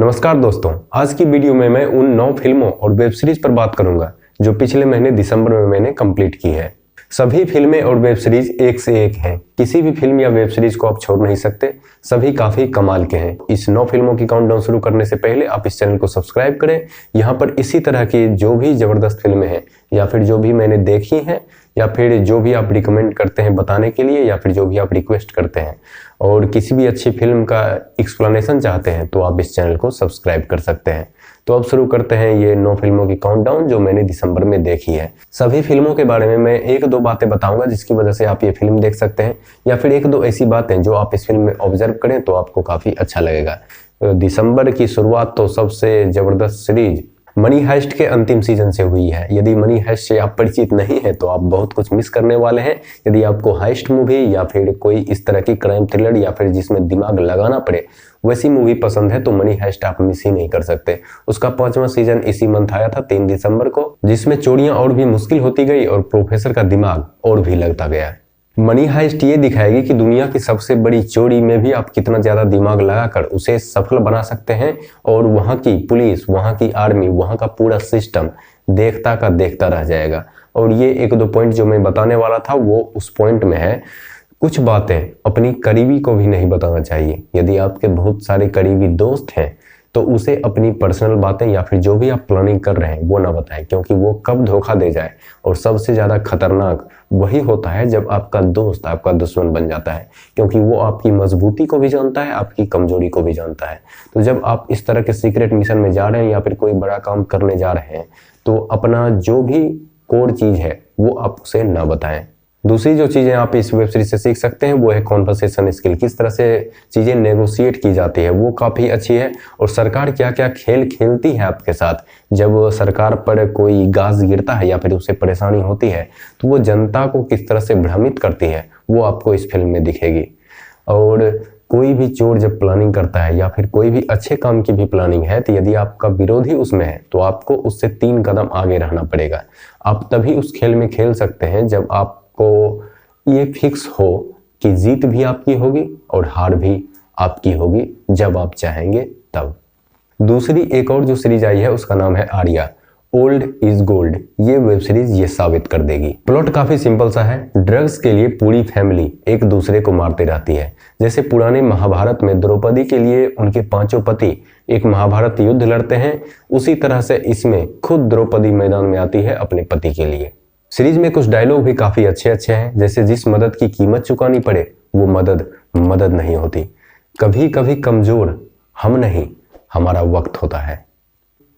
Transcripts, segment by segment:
नमस्कार दोस्तों, आज की वीडियो में मैं उन 9 फिल्मों और वेब सीरीज पर बात करूंगा जो पिछले महीने दिसंबर में मैंने कंप्लीट की है। सभी फिल्में और वेब सीरीज एक से एक हैं। किसी भी फिल्म या वेब सीरीज को आप छोड़ नहीं सकते, सभी काफी कमाल के हैं। इस 9 फिल्मों की काउंटडाउन शुरू करने से पहले आप इस चैनल को सब्सक्राइब करें। यहाँ पर इसी तरह की जो भी जबरदस्त फिल्में हैं या फिर जो भी मैंने देखी हैं या फिर जो भी आप रिकमेंड करते हैं बताने के लिए या फिर जो भी आप रिक्वेस्ट करते हैं और किसी भी अच्छी फिल्म का एक्सप्लेनेशन चाहते हैं तो आप इस चैनल को सब्सक्राइब कर सकते हैं। तो अब शुरू करते हैं ये 9 फिल्मों की काउंटडाउन जो मैंने दिसंबर में देखी है। सभी फिल्मों के बारे में मैं 1-2 बातें बताऊंगा जिसकी वजह से आप ये फिल्म देख सकते हैं, या फिर 1-2 ऐसी बातें जो आप इस फिल्म में ऑब्जर्व करें तो आपको काफी अच्छा लगेगा। दिसंबर की शुरुआत तो सबसे जबरदस्त सीरीज मनी हाइस्ट के अंतिम सीजन से हुई है। यदि मनी हाइस्ट से आप परिचित नहीं है तो आप बहुत कुछ मिस करने वाले हैं। यदि आपको हाइस्ट मूवी या फिर कोई इस तरह की क्राइम थ्रिलर या फिर जिसमें दिमाग लगाना पड़े वैसी मूवी पसंद है तो मनी हाइस्ट आप मिस ही नहीं कर सकते। उसका 5वां सीजन इसी मंथ आया था 3 दिसंबर को, जिसमें चोरियां और भी मुश्किल होती गई और प्रोफेसर का दिमाग और भी लगता गया। मनी हाइस्ट ये दिखाएगी कि दुनिया की सबसे बड़ी चोरी में भी आप कितना ज्यादा दिमाग लगाकर उसे सफल बना सकते हैं और वहां की पुलिस, वहां की आर्मी, वहां का पूरा सिस्टम देखता का देखता रह जाएगा। और ये 1-2 पॉइंट जो मैं बताने वाला था वो उस पॉइंट में है। कुछ बातें अपनी करीबी को भी नहीं बताना चाहिए। यदि आपके बहुत सारे करीबी दोस्त हैं तो उसे अपनी पर्सनल बातें या फिर जो भी आप प्लानिंग कर रहे हैं वो ना बताएं, क्योंकि वो कब धोखा दे जाए। और सबसे ज्यादा खतरनाक वही होता है जब आपका दोस्त आपका दुश्मन बन जाता है, क्योंकि वो आपकी मजबूती को भी जानता है, आपकी कमजोरी को भी जानता है। तो जब आप इस तरह के सीक्रेट मिशन में जा रहे हैं या फिर कोई बड़ा काम करने जा रहे हैं तो अपना जो भी कोर चीज है वो आप उसे ना बताएं। दूसरी जो चीजें आप इस वेब सीरीज से सीख सकते हैं वो है कॉन्वर्सेशन स्किल। किस तरह से चीजें नेगोशिएट की जाती है वो काफी अच्छी है। और सरकार क्या क्या खेल खेलती है आपके साथ। जब सरकार पर कोई गाज गिरता है या फिर उसे परेशानी होती है तो वो जनता को किस तरह से भ्रमित करती है वो आपको इस फिल्म में दिखेगी। और कोई भी चोर जब प्लानिंग करता है या फिर कोई भी अच्छे काम की भी प्लानिंग है तो यदि आपका विरोधी उसमें है तो आपको उससे 3 कदम आगे रहना पड़ेगा। आप तभी उस खेल में खेल सकते हैं जब आपको ये फिक्स हो कि जीत भी आपकी होगी और हार भी आपकी होगी, जब आप चाहेंगे तब। दूसरी एक और जो सीरीज आई है उसका नाम है आर्या, ओल्ड इज गोल्ड। ये वेब सीरीज ये साबित कर देगी। प्लॉट काफी सिंपल सा है। ड्रग्स के लिए पूरी फैमिली एक दूसरे को मारती रहती है। जैसे पुराने महाभारत में द्रौपदी के लिए उनके 5 पति एक महाभारत युद्ध लड़ते हैं, उसी तरह से इसमें खुद द्रौपदी मैदान में आती है अपने पति के लिए। सीरीज में कुछ डायलॉग भी काफी अच्छे हैं, जैसे जिस मदद की कीमत चुकानी पड़े वो मदद नहीं होती। कभी कभी कमजोर हम नहीं, हमारा वक्त होता है।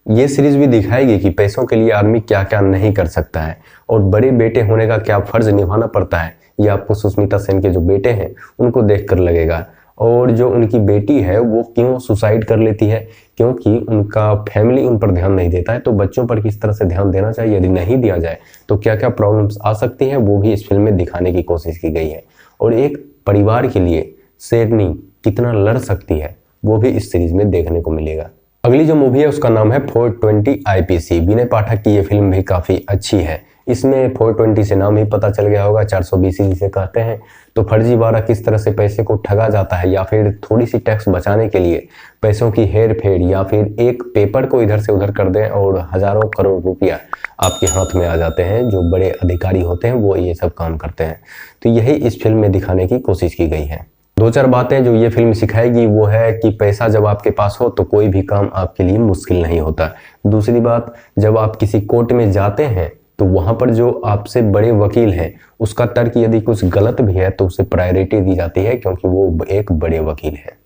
ये सीरीज भी दिखाएगी कि पैसों के लिए आदमी क्या क्या नहीं कर सकता है और बड़े बेटे होने का क्या फर्ज निभाना पड़ता है। ये आपको सुष्मिता सेन के जो बेटे हैं उनको देखकर लगेगा। और जो उनकी बेटी है वो क्यों सुसाइड कर लेती है, क्योंकि उनका फैमिली उन पर ध्यान नहीं देता है। तो बच्चों पर किस तरह से ध्यान देना चाहिए, यदि नहीं दिया जाए तो क्या क्या प्रॉब्लम्स आ सकती हैं वो भी इस फिल्म में दिखाने की कोशिश की गई है। और एक परिवार के लिए शेरनी कितना लड़ सकती है वो भी इस सीरीज में देखने को मिलेगा। अगली जो मूवी है उसका नाम है 420 IPC। विनय पाठक की ये फिल्म भी काफी अच्छी है। इसमें 420 से नाम ही पता चल गया होगा, 420 जिसे कहते हैं। तो फर्जीवाड़ा किस तरह से पैसे को ठगा जाता है या फिर थोड़ी सी टैक्स बचाने के लिए पैसों की हेर फेर या फिर एक पेपर को इधर से उधर कर दें और हजारों करोड़ रुपया आपके हाथ में आ जाते हैं। जो बड़े अधिकारी होते हैं वो ये सब काम करते हैं। तो यही इस फिल्म में दिखाने की कोशिश की गई है। 2-4 बातें जो ये फिल्म सिखाएगी वो है कि पैसा जब आपके पास हो तो कोई भी काम आपके लिए मुश्किल नहीं होता। दूसरी बात, जब आप किसी कोर्ट में जाते हैं तो वहां पर जो आपसे बड़े वकील हैं उसका तर्क यदि कुछ गलत भी है तो उसे प्रायोरिटी दी जाती है क्योंकि वो एक बड़े वकील है।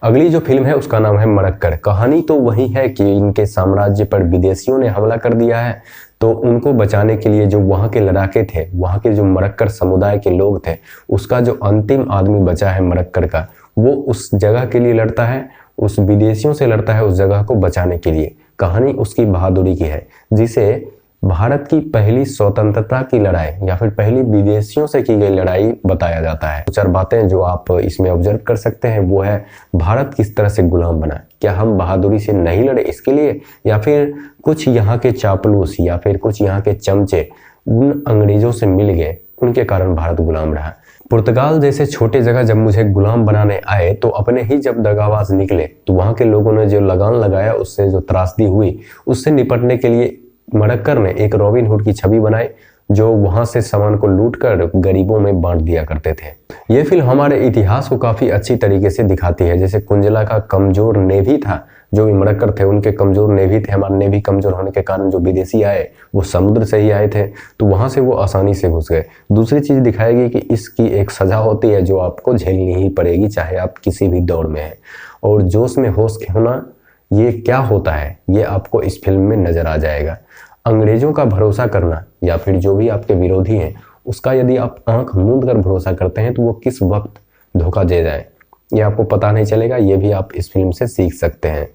अगली जो फिल्म है उसका नाम है मरक्कर। कहानी तो वही है कि इनके साम्राज्य पर विदेशियों ने हमला कर दिया है, तो उनको बचाने के लिए जो वहां के लड़ाके थे, वहां के जो मरक्कर समुदाय के लोग थे, उसका जो अंतिम आदमी बचा है मरक्कर का, वो उस जगह के लिए लड़ता है, उस विदेशियों से लड़ता है उस जगह को बचाने के लिए। कहानी उसकी बहादुरी की है, जिसे भारत की पहली स्वतंत्रता की लड़ाई या फिर पहली विदेशियों से की गई लड़ाई बताया जाता है। 4 बातें जो आप इसमें ऑब्जर्व कर सकते हैं वो है भारत किस तरह से गुलाम बना। क्या हम बहादुरी से नहीं लड़े इसके लिए, या फिर कुछ यहाँ के चापलूस या फिर कुछ यहाँ के चमचे उन अंग्रेजों से मिल गए, उनके कारण भारत गुलाम रहा। पुर्तगाल जैसे छोटे जगह जब मुझे गुलाम बनाने आए तो अपने ही जब दगाबाज निकले तो वहां के लोगों ने जो लगान लगाया, उससे जो त्रासदी हुई, उससे निपटने के लिए मडक्कर ने एक रॉबिन हुड की छवि बनाई जो वहां से सामान को लूटकर गरीबों में बांट दिया करते थे। ये फिल्म हमारे इतिहास को काफी अच्छी तरीके से दिखाती है। जैसे कुंजला का कमजोर नेवी था, जो भी मडक्कर थे उनके कमजोर नेवी थे। हमारा नेवी कमजोर होने के कारण जो विदेशी आए वो समुद्र से ही आए थे, तो वहां से वो आसानी से घुस गए। दूसरी चीज दिखाएगी कि इसकी एक सजा होती है जो आपको झेलनी ही पड़ेगी, चाहे आप किसी भी दौर में हैं। और जोश में होश होना ये क्या होता है ये आपको इस फिल्म में नजर आ जाएगा। अंग्रेजों का भरोसा करना या फिर जो भी आपके विरोधी हैं उसका यदि आप आंख मूंद कर भरोसा करते हैं तो वो किस वक्त धोखा दे जाए ये आपको पता नहीं चलेगा। ये भी आप इस फिल्म से सीख सकते हैं।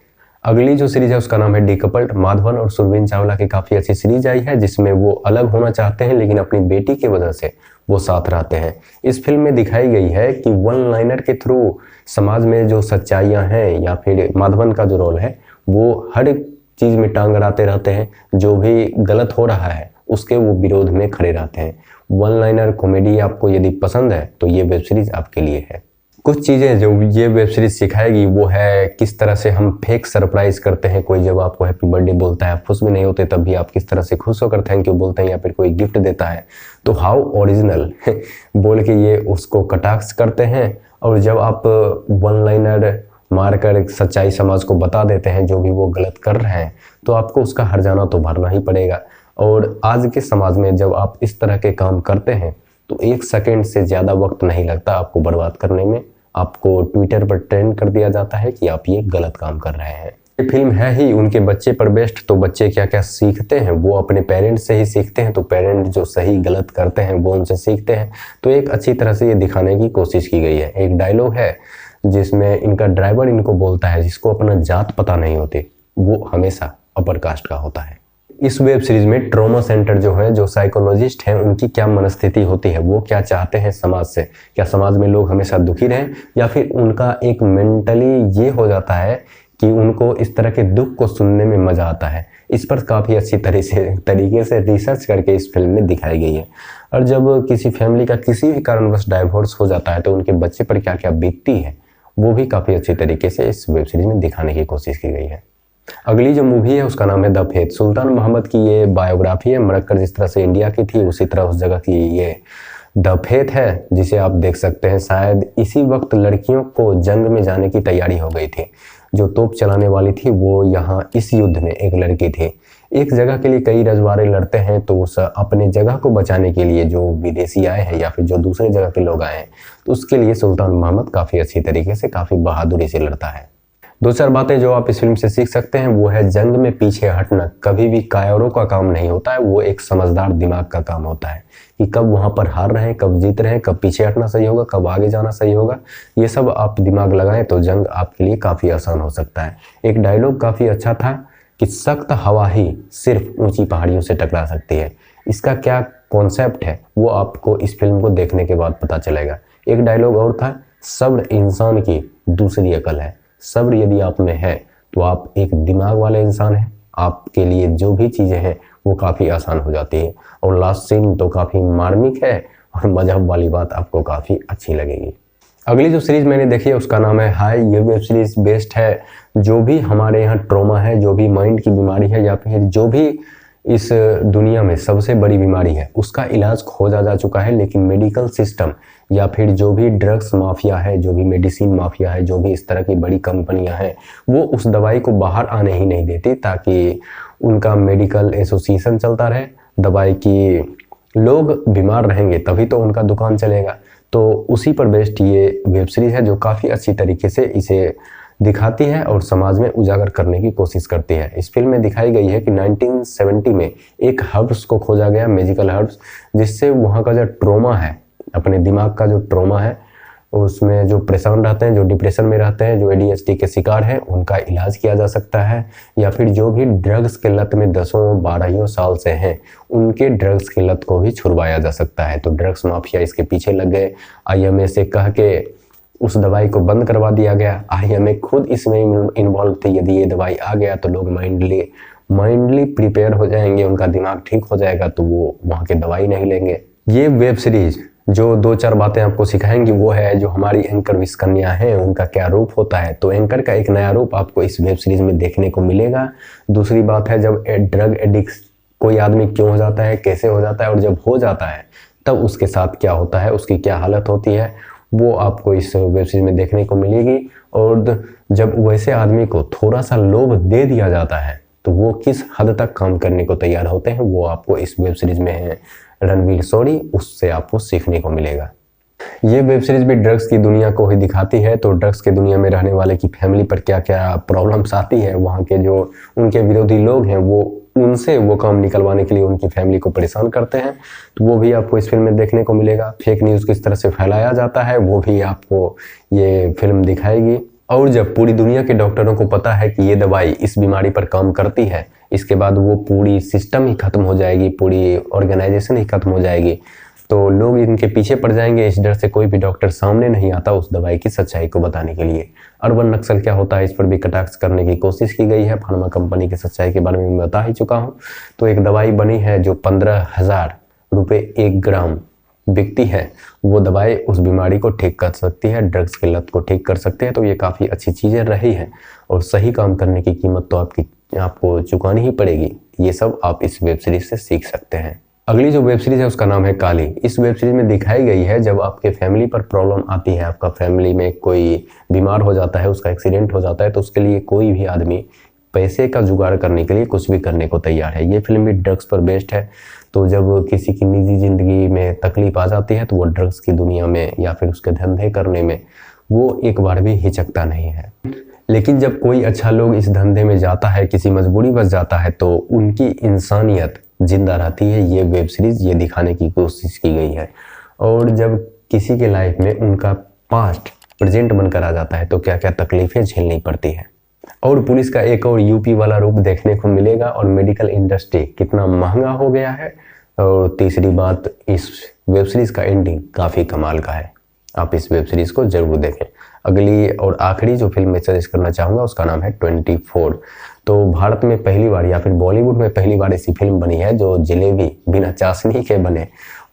अगली जो सीरीज है उसका नाम है डीकपल्ड। माधवन और सुरवीन चावला की काफी अच्छी सीरीज आई है जिसमें वो अलग होना चाहते हैं लेकिन अपनी बेटी की वजह से वो साथ रहते हैं। इस फिल्म में दिखाई गई है कि वन लाइनर के थ्रू समाज में जो सच्चाइयां हैं या फिर माधवन का जो रोल है वो हर एक चीज में टांग अड़ाते रहते हैं। जो भी गलत हो रहा है उसके वो विरोध में खड़े रहते हैं। वन लाइनर कॉमेडी आपको यदि पसंद है तो ये वेब सीरीज आपके लिए है। कुछ चीजें जो ये वेब सीरीज सिखाएगी वो है किस तरह से हम फेक सरप्राइज करते हैं। कोई जब आपको हैप्पी बर्थडे बोलता है, आप खुश भी नहीं होते, तब भी आप किस तरह से खुश होकर थैंक यू बोलते हैं, या फिर कोई गिफ्ट देता है तो हाउ ओरिजिनल बोल के ये उसको कटाक्ष करते हैं। और जब आप वन लाइनर मारकर सच्चाई समाज को बता देते हैं जो भी वो गलत कर रहे हैं, तो आपको उसका हर्जाना तो भरना ही पड़ेगा। और आज के समाज में जब आप इस तरह के काम करते हैं तो 1 सेकंड से ज़्यादा वक्त नहीं लगता आपको बर्बाद करने में। आपको ट्विटर पर ट्रेंड कर दिया जाता है कि आप ये गलत काम कर रहे हैं। ये फिल्म है ही उनके बच्चे पर बेस्ड, तो बच्चे क्या क्या सीखते हैं वो अपने पेरेंट्स से ही सीखते हैं। तो पेरेंट जो सही गलत करते हैं वो उनसे सीखते हैं। तो एक अच्छी तरह से ये दिखाने की कोशिश की गई है। एक डायलॉग है जिसमें इनका ड्राइवर इनको बोलता है, जिसको अपना जात पता नहीं होती वो हमेशा अपर कास्ट का होता है। इस वेब सीरीज में ट्रॉमा सेंटर जो है, जो साइकोलॉजिस्ट हैं, उनकी क्या मनस्थिति होती है, वो क्या चाहते हैं समाज से। क्या समाज में लोग हमेशा दुखी रहें या फिर उनका एक मेंटली ये हो जाता है कि उनको इस तरह के दुख को सुनने में मजा आता है। इस पर काफ़ी अच्छी तरीके से रिसर्च करके इस फिल्म में दिखाई गई है। और जब किसी फैमिली का किसी भी कारणवश डाइवोर्स हो जाता है तो उनके बच्चे पर क्या क्या बीतती है वो भी काफ़ी अच्छी तरीके से इस वेब सीरीज में दिखाने की कोशिश की गई है। अगली जो मूवी है उसका नाम है द फेथ। सुल्तान मोहम्मद की ये बायोग्राफी है। मरक्कर जिस तरह से इंडिया की थी उसी तरह उस जगह की ये द फेथ है, जिसे आप देख सकते हैं। शायद इसी वक्त लड़कियों को जंग में जाने की तैयारी हो गई थी। जो तोप चलाने वाली थी वो यहाँ इस युद्ध में एक लड़की थी। एक जगह के लिए कई रजवाड़े लड़ते हैं तो उस अपने जगह को बचाने के लिए जो विदेशी आए हैं या फिर जो दूसरे जगह के लोग आए हैं तो उसके लिए सुल्तान मोहम्मद काफ़ी अच्छी तरीके से, काफ़ी बहादुरी से लड़ता है। 2-4 बातें जो आप इस फिल्म से सीख सकते हैं वो है जंग में पीछे हटना कभी भी कायरों का काम नहीं होता है। वो एक समझदार दिमाग का काम होता है कि कब वहाँ पर हार रहे हैं, कब जीत रहे हैं, कब पीछे हटना सही होगा, कब आगे जाना सही होगा। ये सब आप दिमाग लगाएं तो जंग आपके लिए काफ़ी आसान हो सकता है। एक डायलॉग काफ़ी अच्छा था कि सख्त हवा ही सिर्फ ऊंची पहाड़ियों से टकरा सकती है। इसका क्या कॉन्सेप्ट है वो आपको इस फिल्म को देखने के बाद पता चलेगा। एक डायलॉग और था, सब्र इंसान की दूसरी अकल है। सब्र यदि आप में है तो आप एक दिमाग वाले इंसान हैं, आपके लिए जो भी चीज़ें हैं वो काफ़ी आसान हो जाती है। और लास्ट सीन तो काफ़ी मार्मिक है और मजहब वाली बात आपको काफ़ी अच्छी लगेगी। अगली जो सीरीज मैंने देखी है उसका नाम है हाई। ये वेब सीरीज बेस्ड है जो भी हमारे यहाँ ट्रॉमा है, जो भी माइंड की बीमारी है या फिर जो भी इस दुनिया में सबसे बड़ी बीमारी है उसका इलाज खोजा जा चुका है। लेकिन मेडिकल सिस्टम या फिर जो भी ड्रग्स माफिया है, जो भी मेडिसिन माफिया है, जो भी इस तरह की बड़ी कंपनियां हैं वो उस दवाई को बाहर आने ही नहीं देती ताकि उनका मेडिकल एसोसिएशन चलता रहे। दवाई की लोग बीमार रहेंगे तभी तो उनका दुकान चलेगा। तो उसी पर बेस्ड ये वेब सीरीज है जो काफ़ी अच्छी तरीके से इसे दिखाती है और समाज में उजागर करने की कोशिश करती है। इस फिल्म में दिखाई गई है कि 1970 में एक हर्ब्स को खोजा गया, मैजिकल हर्ब्स, जिससे वहाँ का जो ट्रॉमा है, अपने दिमाग का जो ट्रॉमा है, उसमें जो परेशान रहते हैं, जो डिप्रेशन में रहते हैं, जो ADHD के शिकार हैं, उनका इलाज किया जा सकता है। या फिर जो भी ड्रग्स के लत में 10-12 साल से हैं उनके ड्रग्स की लत को भी छुड़वाया जा सकता है। तो ड्रग्स माफिया इसके पीछे लग गए। IMA से कह के उस दवाई को बंद करवा दिया गया। IMA खुद इसमें इन्वॉल्व थे। यदि ये दवाई आ गया तो लोग माइंडली प्रिपेयर हो जाएंगे, उनका दिमाग ठीक हो जाएगा तो वो वहाँ के दवाई नहीं लेंगे। ये वेब सीरीज जो 2-4 बातें आपको सिखाएंगी वो है जो हमारी एंकर विश कन्या हैं उनका क्या रूप होता है। तो एंकर का एक नया रूप आपको इस वेब सीरीज में देखने को मिलेगा। दूसरी बात है जब ड्रग एडिक्ट कोई आदमी क्यों हो जाता है, कैसे हो जाता है, और जब हो जाता है तब उसके साथ क्या होता है, उसकी क्या हालत होती है, वो आपको इस वेब सीरीज में देखने को मिलेगी। और जब वैसे आदमी को थोड़ा सा लोभ दे दिया जाता है तो वो किस हद तक काम करने को तैयार होते हैं वो आपको इस वेब सीरीज में रणवीर शोरी उससे आपको सीखने को मिलेगा। ये वेब सीरीज भी ड्रग्स की दुनिया को ही दिखाती है। तो ड्रग्स की दुनिया में रहने वाले की फैमिली पर क्या क्या प्रॉब्लम्स आती है, वहाँ के जो उनके विरोधी लोग हैं वो उनसे वो काम निकलवाने के लिए उनकी फैमिली को परेशान करते हैं, तो वो भी आपको इस फिल्म में देखने को मिलेगा। फेक न्यूज़ किस तरह से फैलाया जाता है वो भी आपको ये फिल्म दिखाएगी। और जब पूरी दुनिया के डॉक्टरों को पता है कि ये दवाई इस बीमारी पर काम करती है, इसके बाद वो पूरी सिस्टम ही खत्म हो जाएगी, पूरी ऑर्गेनाइजेशन ही खत्म हो जाएगी, तो लोग इनके पीछे पड़ जाएंगे। इस डर से कोई भी डॉक्टर सामने नहीं आता उस दवाई की सच्चाई को बताने के लिए। अर्बन नक्सल क्या होता है इस पर भी कटाक्ष करने की कोशिश की गई है। फार्मा कंपनी की सच्चाई के बारे में मैं बता ही चुका हूँ। तो एक दवाई बनी है जो 15,000 रुपये 1 ग्राम बिकती है, वो दवाई उस बीमारी को ठीक कर सकती है, ड्रग्स की लत को ठीक कर सकती है। तो ये काफ़ी अच्छी चीज़ें रही हैं और सही काम करने की कीमत तो आपको चुकानी ही पड़ेगी। ये सब आप इस वेब सीरीज से सीख सकते हैं। अगली जो वेब सीरीज है उसका नाम है काली। इस वेब सीरीज में दिखाई गई है जब आपके फैमिली पर प्रॉब्लम आती है, आपका फैमिली में कोई बीमार हो जाता है, उसका एक्सीडेंट हो जाता है, तो उसके लिए कोई भी आदमी पैसे का जुगाड़ करने के लिए कुछ भी करने को तैयार है। ये फिल्म भी ड्रग्स पर बेस्ड है। तो जब किसी की निजी जिंदगी में तकलीफ आ जाती है तो वो ड्रग्स की दुनिया में या फिर उसके धंधे करने में वो एक बार भी हिचकता नहीं है। लेकिन जब कोई अच्छा लोग इस धंधे में जाता है, किसी मजबूरी बच जाता है, तो उनकी इंसानियत जिंदा रहती है। ये वेब सीरीज ये दिखाने की कोशिश की गई है। और जब किसी के लाइफ में उनका पास्ट प्रेजेंट बनकर आ जाता है तो क्या क्या तकलीफें झेलनी पड़ती है। और पुलिस का एक और यूपी वाला रूप देखने को मिलेगा। और मेडिकल इंडस्ट्री कितना महंगा हो गया है। और तीसरी बात, इस वेब सीरीज का एंडिंग काफ़ी कमाल का है। आप इस वेब सीरीज को जरूर देखें। अगली और आखिरी जो फिल्म मैं सजेस्ट करना चाहूँगा उसका नाम है 24। तो भारत में पहली बार या फिर बॉलीवुड में पहली बार ऐसी फिल्म बनी है जो जलेबी बिना चाशनी के बने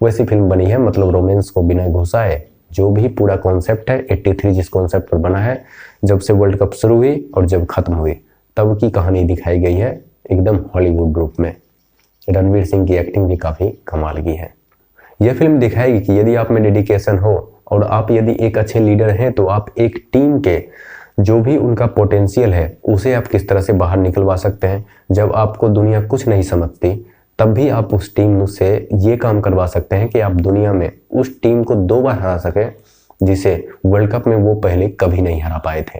वैसी फिल्म बनी है। मतलब रोमांस को बिना घुसाए जो भी पूरा कॉन्सेप्ट है 83 जिस कॉन्सेप्ट पर बना है, जब से वर्ल्ड कप शुरू हुई और जब खत्म हुई तब की कहानी दिखाई गई है एकदम हॉलीवुड रूप में। रणवीर सिंह की एक्टिंग भी काफ़ी कमाल की है। यह फिल्म दिखाएगी कि यदि आप में डेडिकेशन हो और आप यदि एक अच्छे लीडर हैं तो आप एक टीम के जो भी उनका पोटेंशियल है उसे आप किस तरह से बाहर निकलवा सकते हैं। जब आपको दुनिया कुछ नहीं समझती तब भी आप उस टीम से ये काम करवा सकते हैं कि आप दुनिया में उस टीम को 2 बार हरा सकें जिसे वर्ल्ड कप में वो पहले कभी नहीं हरा पाए थे।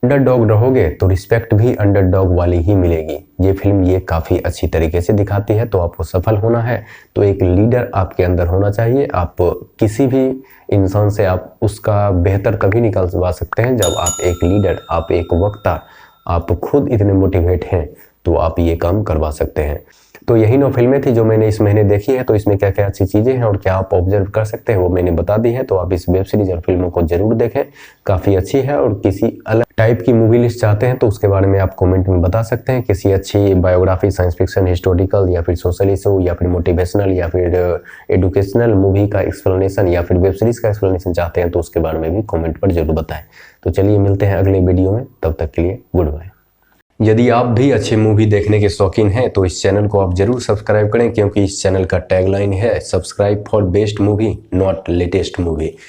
अंडरडॉग रहोगे तो रिस्पेक्ट भी अंडरडॉग वाली ही मिलेगी। ये फिल्म ये काफ़ी अच्छी तरीके से दिखाती है। तो आपको सफल होना है तो एक लीडर आपके अंदर होना चाहिए। आप किसी भी इंसान से आप उसका बेहतर तभी निकलवा सकते हैं जब आप एक लीडर, आप एक वक्ता, आप खुद इतने मोटिवेट हैं तो आप ये काम करवा सकते हैं। तो यही 9 फिल्में थी जो मैंने इस महीने देखी है। तो इसमें क्या क्या अच्छी चीज़ें हैं और क्या आप ऑब्जर्व कर सकते हैं वो मैंने बता दी है। तो आप इस वेब सीरीज और फिल्मों को जरूर देखें, काफ़ी अच्छी है। और किसी अलग टाइप की मूवी लिस्ट चाहते हैं तो उसके बारे में आप कमेंट में बता सकते हैं। किसी अच्छी बायोग्राफी, साइंस फिक्शन, हिस्टोरिकल या फिर सोशल इशू या फिर मोटिवेशनल या फिर एडुकेशनल मूवी का एक्सप्लेनेशन या फिर वेब सीरीज का एक्सप्लेनेशन चाहते हैं तो उसके बारे में भी कॉमेंट पर जरूर बताएं। तो चलिए मिलते हैं अगले वीडियो में, तब तक के लिए गुड बाय। यदि आप भी अच्छे मूवी देखने के शौकीन हैं तो इस चैनल को आप जरूर सब्सक्राइब करें, क्योंकि इस चैनल का टैगलाइन है subscribe for best movie not latest movie.